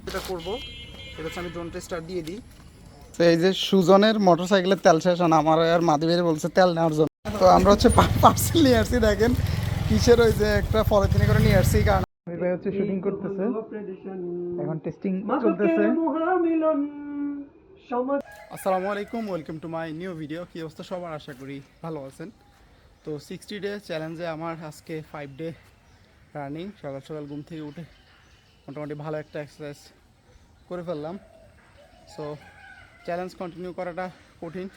যেটা করবো সেটা হচ্ছে আমি ড্রোনটা স্টার্ট দিয়ে দিই। তো এই যে সুজনের মোটরসাইকেলের তেল শেষ না, আমার আর মাধবীর বলছে তেল নেওয়ার জন্য। তো আমরা হচ্ছে পার্সেল নিয়ে আসছি, দেখেন কিসের ওই যে একটা পলিথিনে করে নিয়ে আসছি, কারণ ভাই হচ্ছে শুটিং করতেছে, এখন টেস্টিং চলতেছে। আসসালামু আলাইকুম, welcome to my new video. কি অবস্থা সবার, আশা করি ভালো আছেন। তো 60 ডে চ্যালেঞ্জে আমার আজকে 5 ডে রানিং। সকাল সকাল ঘুম থেকে উঠে মোটামুটি ভালো একটা এক্সারসাইজ করে ফেললাম। সো চ্যালেঞ্জ কন্টিনিউ করাটা কঠিন,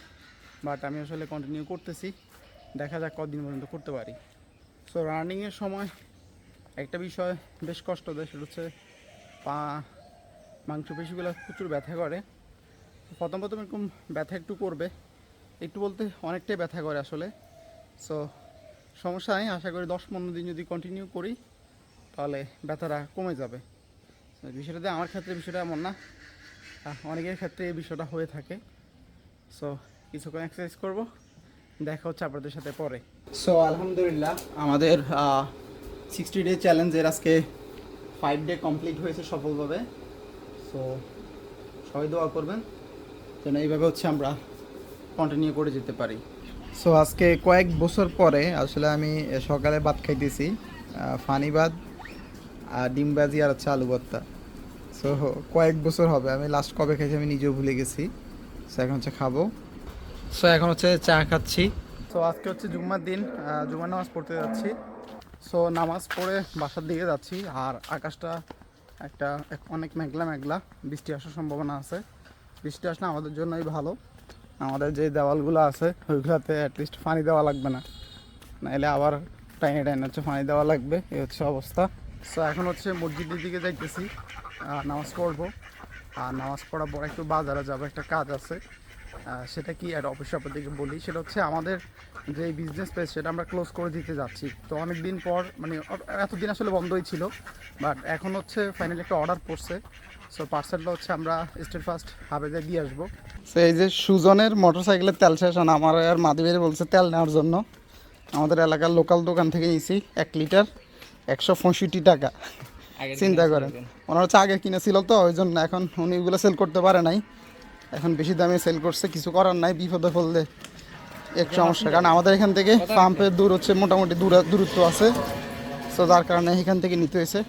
বাট আমি আসলে কন্টিনিউ করতেছি, দেখা যাক কতদিন পর্যন্ত করতে পারি। সো রানিংয়ের সময় একটা বিষয় বেশ কষ্ট দেয়, সেটা হচ্ছে মাংসপেশিগুলো প্রচুর ব্যথা করে। প্রথম এরকম ব্যথা একটু করবে, একটু বলতে অনেকটাই ব্যথা করে আসলে। সো সমস্যা নেই, আশা করি 10-15 দিন যদি কন্টিনিউ করি তাহলে ব্যথাটা কমে যাবে। বিষয়টাতে আমার ক্ষেত্রে বিষয়টা এমন না, অনেকের ক্ষেত্রে এই বিষয়টা হয়ে থাকে। সো কিছুক্ষণ এক্সারসাইজ করব, দেখা হচ্ছে আপনাদের সাথে পরে। সো আলহামদুলিল্লাহ আমাদের 60 ডে চ্যালেঞ্জের আজকে 5 ডে কমপ্লিট হয়েছে সফলভাবে। সো সবাই দোয়া করবেন যেন এইভাবে হচ্ছে আমরা কন্টিনিউ করে যেতে পারি। সো আজকে কয়েক বছর পরে আসলে আমি সকালে ভাত খাইতেছি, ফানি ভাত আর ডিম ভাজি আর হচ্ছে আলু ভর্তা। সো কয়েক বছর হবে, আমি লাস্ট কবে খাইছি আমি নিজেও ভুলে গেছি। সো এখন হচ্ছে খাবো। সো এখন হচ্ছে চা খাচ্ছি। সো আজকে হচ্ছে জুম্মার দিন, জুম্মার নামাজ পড়তে যাচ্ছি। সো নামাজ পড়ে বাসার দিকে যাচ্ছি, আর আকাশটা অনেক মেঘলা মেঘলা, বৃষ্টি আসার সম্ভাবনা আছে। বৃষ্টি আসলে আমাদের জন্যই ভালো, আমাদের যে দেওয়ালগুলো আছে ওইগুলোতে অ্যাটলিস্ট পানি দেওয়া লাগবে না, নাহলে আবার টাইনে হচ্ছে পানি দেওয়া লাগবে, এই হচ্ছে অবস্থা। সো এখন হচ্ছে মসজিদের দিকে যাইতেছি, নামাজ পড়বো। আর নামাজ পড়ার পর একটু বাজারে যাবো, একটা কাজ আছে। সেটা কি আর অবশ্যই আপনাদেরকে বলি, সেটা হচ্ছে আমাদের যে বিজনেস পেজ সেটা আমরা ক্লোজ করে দিতে যাচ্ছি। তো অনেক দিন পর, মানে এতদিন আসলে বন্ধই ছিল, বাট এখন হচ্ছে ফাইনালি একটা অর্ডার পড়ছে। সো পার্সেলটা হচ্ছে আমরা স্টেট ফার্স্ট হাবে দিয়ে আসবো। সো এই যে সুজনের মোটরসাইকেলের তেল শেষ না, আমার আর মাধবীর বলছে তেল নেওয়ার জন্য। আমাদের এলাকার লোকাল দোকান থেকে নিয়েছি 1 লিটার 165 টাকা। চিন্তা করেন, ওনার হচ্ছে আগে কিনেছিল তো ওই জন্য, এখন উনি ওইগুলো সেল করতে পারে নাই, এখন বেশি দামে সেল করছে। কিছু করার নাই, বিপদে পড়লে এক সমস্যা, কারণ আমাদের এখান থেকে পাম্পের দূর হচ্ছে মোটামুটি দূরত্ব আছে। সো যার কারণে এখান থেকে নিতে হয়েছে।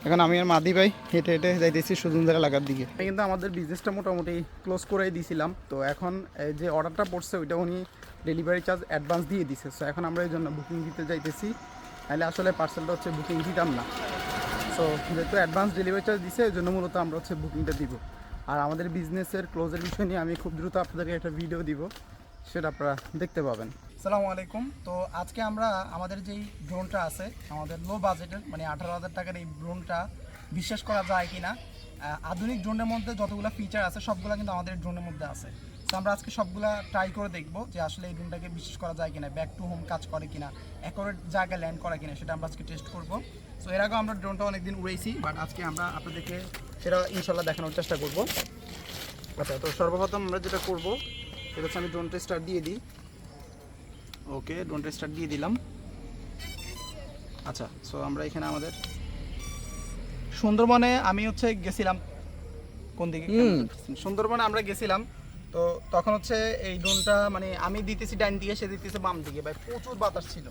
এখন আমি আর মাদি ভাই হেঁটে হেঁটে যাইতেছি সুজনদের এলাকার দিকে। কিন্তু আমাদের বিজনেসটা মোটামুটি ক্লোজ করেই দিয়েছিলাম। তো এখন যে অর্ডারটা পড়ছে ওইটা উনি ডেলিভারি চার্জ অ্যাডভান্স দিয়ে দিছে। সো এখন আমরা এই জন্য বুকিং দিতে যাইতেছি, নাহলে আসলে পার্সেলটা হচ্ছে বুকিং দিতাম না। সো যেহেতু অ্যাডভান্স ডেলিভারি চার্জ দিছে, এই জন্য মূলত আমরা হচ্ছে বুকিংটা দিব। আর আমাদের বিজনেসের ক্লোজের বিষয় নিয়ে আমি খুব দ্রুত আপনাদেরকে একটা ভিডিও দিব, সেটা আপনারা দেখতে পাবেন। আসসালামু আলাইকুম। তো আজকে আমরা আমাদের যেই ড্রোনটা আছে, আমাদের লো বাজেটের মানে 18,000 টাকার এই ড্রোনটা বিশ্বাস করা যায় কি না, আধুনিক ড্রোনের মধ্যে যতগুলো ফিচার আছে সবগুলো কিন্তু আমাদের ড্রোনের মধ্যে আছে। তো আমরা আজকে সবগুলা ট্রাই করে দেখবো যে আসলে এই ড্রোনটাকে বিশ্বাস করা যায় কিনা, ব্যাক টু হোম কাজ করে কিনা, অ্যাকুরেট জায়গায় ল্যান্ড করে কিনা, সেটা আমরা আজকে টেস্ট করবো। সো এর আগেও আমরা ড্রোনটা অনেকদিন উড়েছি, বাট আজকে আমরা আপনাদেরকে সেটা ইনশাল্লাহ দেখানোর চেষ্টা করবো। আচ্ছা, তো সর্বপ্রথম আমরা যেটা করবো সেটা হচ্ছে আমি ড্রোনটা স্টার্ট দিয়ে দিই। ওকে, ড্রোনটা স্টার্ট দিয়ে দিলাম। আচ্ছা, সো আমরা এখানে আমাদের সুন্দরবনে আমি হচ্ছে গেছিলাম, কোন দিকে সুন্দরবনে আমরা গেছিলাম। তো তখন হচ্ছে এই ড্রোনটা মানে আমি দিতেছি ডাইন দিকে, সে দিতেছে বাম দিকে, ভাই প্রচুর বাতাস ছিল।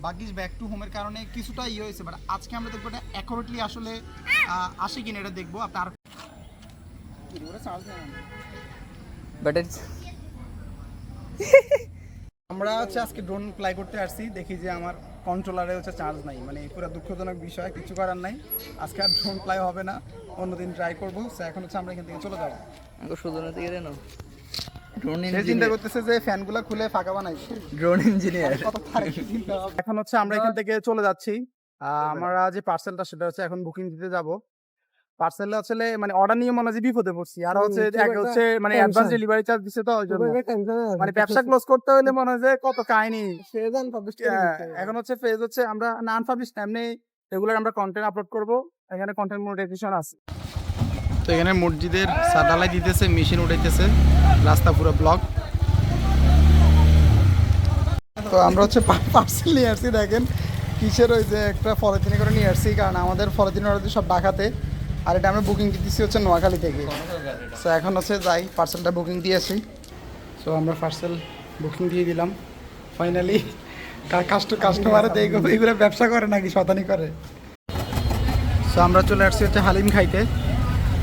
বাকিস ব্যাক টু হোমের কারণে কিছুটা ইয়ে হয়েছে, বাট আজকে আমরা দেখবো এটা অ্যাকুরেটলি আসলে আসে কিনা এটা দেখবো। আপনার আমরা হচ্ছে আজকে ড্রোন ফ্লাই করতে আসছি, দেখি যে আমার কন্ট্রোলারে হচ্ছে চার্জ নাই, মানে পুরো দুঃখজনক বিষয়, কিছু করার নাই। আজকে আর ড্রোন ফ্লাই হবে না, অন্যদিন ট্রাই করবো। এখন হচ্ছে আমরা এখান থেকে চলে যাবো। চিন্তা করতেছে যে ফ্যানগুলো খুলে ফাঁকা বানাইছে ড্রোন ইঞ্জিনিয়ার। এখন হচ্ছে আমরা এখান থেকে চলে যাচ্ছি। আমরা যে পার্সেলটা সেটা হচ্ছে এখন বুকিং দিতে যাব। পার্সেলটা আসলে মানে অর্ডার নিয়ে মনে হয় বিপদে পড়ছি, আর হচ্ছে মানে অ্যাডভান্স ডেলিভারি চার্জ দিছে, তো ওই জন্য মানে ব্যবসা ক্লোজ করতে হলে মনে হয় যে কত কাহিনী। এখন হচ্ছে ফেজ হচ্ছে আমরা নন পাবলিশ এমনি রেগুলার আমরা কন্টেন্ট আপলোড করব, এখানে কন্টেন্ট মনিটাইজেশন আছে। তো এখানে মসজিদের সাদালাই দিতেছে, মেশিন উঠাইতেছে, রাস্তা পুরো ব্লক। তো আমরা হচ্ছে পার্সেল নিয়ে আসছি, দেখেন কিসের ওই যে একটা পলিথিনে করে নিয়ে আসছি, কারণ আমাদের পলিথিন সব ঢাকাতে, আর এটা আমরা বুকিং দিতেছি হচ্ছে নোয়াখালী থেকে। সো এখন হচ্ছে যাই পার্সেলটা বুকিং দিয়ে আসি। সো আমরা পার্সেল বুকিং দিয়ে দিলাম ফাইনালি। কাস্টমারে দেখো এগুলো ব্যবসা করে নাকি শতানি করে। সো আমরা চলে আসছি হচ্ছে হালিম খাইতে।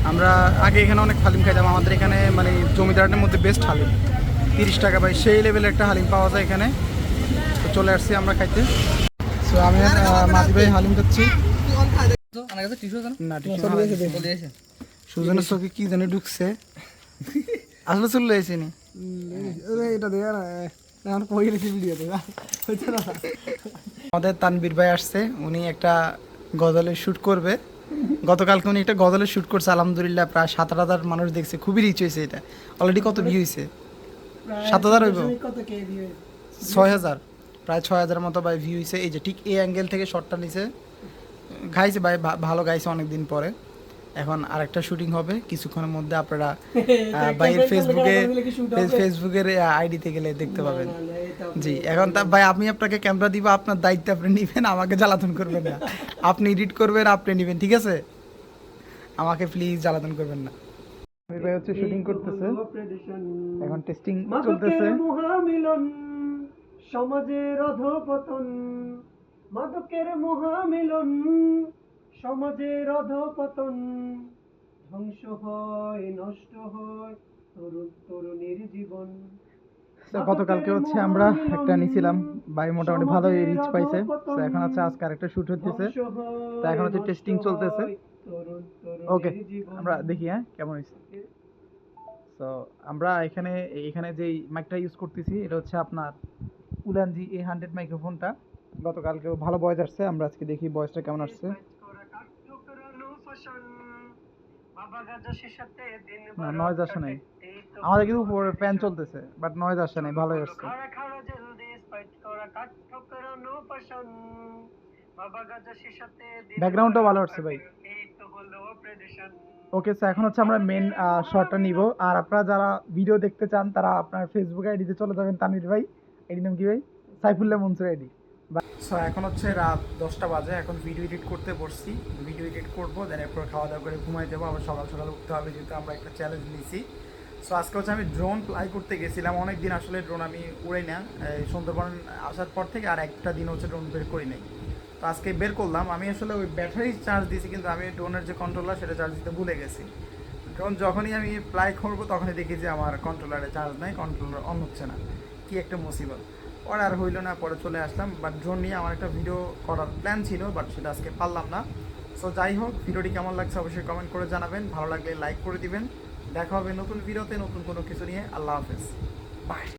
আমরা আগে এখানে অনেক হালিম খাইতাম, আমাদের এখানে মানে জমিদারের মধ্যে বেস্ট হালিম, 30 টাকা ভাই সেই লেভেলের একটা হালিম পাওয়া যায় এখানে। তো চলে আসছি আমরা খাইতে। সো আমি মাঝি ভাই হালিম খাচ্ছি। না সুজনের চোখে কি জানি ঢুকছে, আসলে চলে এসেনি। এটা দেখা না এখন কই গেছি ভিডিওতে আমাদের তানবীর ভাই আসছে, উনি একটা গজলের শ্যুট করবে। গতকালকে উনি একটা গজলের শ্যুট করছে, আলহামদুলিল্লাহ প্রায় 7,000 মানুষ দেখছে, খুবই রিচ হয়েছে। এটা অলরেডি কত ভিউ হয়েছে? 7,000 হইব, 6,000, প্রায় 6,000 মতো ভাই ভিউ হয়েছে। এই যে ঠিক এই অ্যাঙ্গেল থেকে শটটা নিছে, গাইছে ভাই, ভালো গাইছে অনেকদিন পরে। এখন আরেকটা শুটিং হবে কিছুক্ষণের মধ্যে, আপনারা ভাইয়ের ফেসবুকের আইডিতে গেলে দেখতে পাবেন। জি এখন তা ভাই আমি আপনাকে ক্যামেরা দিব, আপনার দায়িত্ব আপনি নেবেন, আমাকে জ্বালাতন করবেন না। আপনি এডিট করবেন, আপনি নেবেন, ঠিক আছে? আমাকে প্লিজ জ্বালাতন করবেন না। ভাই হচ্ছে শুটিং করতেছে, এখন টেস্টিং চলতেছে। মহামিলন সমাজের অধপতন, মাদকের মহামিলন সমাজের অধপতন, ধ্বংস হয় নষ্ট হয় তরুণ তরুণীর জীবন। গতকালকে হচ্ছে আমরা একটা নিছিলাম, ভাই মোটামুটি ভালোই রিচ পাইছে। তো এখন হচ্ছে আজকে আরেকটা শুট হচ্ছে, তো এখন হচ্ছে টেস্টিং চলতেছে। ওকে আমরা দেখি হ্যাঁ কেমন হয়েছে। তো আমরা এখানে যে মাইকটা ইউজ করতেছি এটা হচ্ছে আপনার উলানজি A100 মাইক্রোফোনটা। গতকালকে ভালো ভয়েস আসছে, আমরা আজকে দেখি ভয়েসটা কেমন আসছে। না নয়েজ আসে নাই, আমাদের কিন্তু ফ্যান চলতেছে বাট নয়েজ আসে নাই, ভালোই আসছে। ব্যাকগ্রাউন্ডটা ভালো আসছে ভাই। ওকে স্যার, এখন হচ্ছে আমরা মেন শটটা নিব। আর আপনারা যারা ভিডিও দেখতে চান তারা আপনার ফেসবুক আইডিতে চলে যাবেন। তানভীর ভাই আইডি নাম কি ভাই? সাইফুল্লাহ মনসুর আইডি। সো এখন হচ্ছে রাত 10টা বাজে, এখন ভিডিও এডিট করতে বসছি। ভিডিও এডিট করবো, দেন এরপর খাওয়া দাওয়া করে ঘুমাই যাবো, আবার সকাল সকাল উঠতে হবে যেহেতু আমরা একটা চ্যালেঞ্জ নিয়েছি। সো আজকে হচ্ছে আমি ড্রোন ফ্লাই করতে গেছিলাম, অনেক দিন আসলে ড্রোন আমি উড়াই না, সুন্দরবন আসার পর থেকে আর একটা দিন হচ্ছে ড্রোন বের করি নাই। তো আজকে বের করলাম। আমি আসলে ওই ব্যাটারি চার্জ দিয়েছি, কিন্তু আমি ড্রোনের যে কন্ট্রোলার সেটা চার্জ দিতে ভুলে গেছি। ড্রোন যখনই আমি ফ্লাই করবো তখনই দেখি যে আমার কন্ট্রোলারে চার্জ নাই, কন্ট্রোলার অন হচ্ছে না। কি একটা মুসিবত, পরে আর হইলো না, পরে চলে আসলাম। বাট ড্রোন নিয়ে আমার একটা ভিডিও করার প্ল্যান ছিল, বাট সেটা আজকে পারলাম না। সো যাই হোক, ভিডিওটি কেমন লাগছে অবশ্যই কমেন্ট করে জানাবেন, ভালো লাগলে লাইক করে দিবেন। দেখা হবে নতুন ভিডিওতে নতুন কোনো কিছু নিয়ে। আল্লাহ হাফেজ, বাই।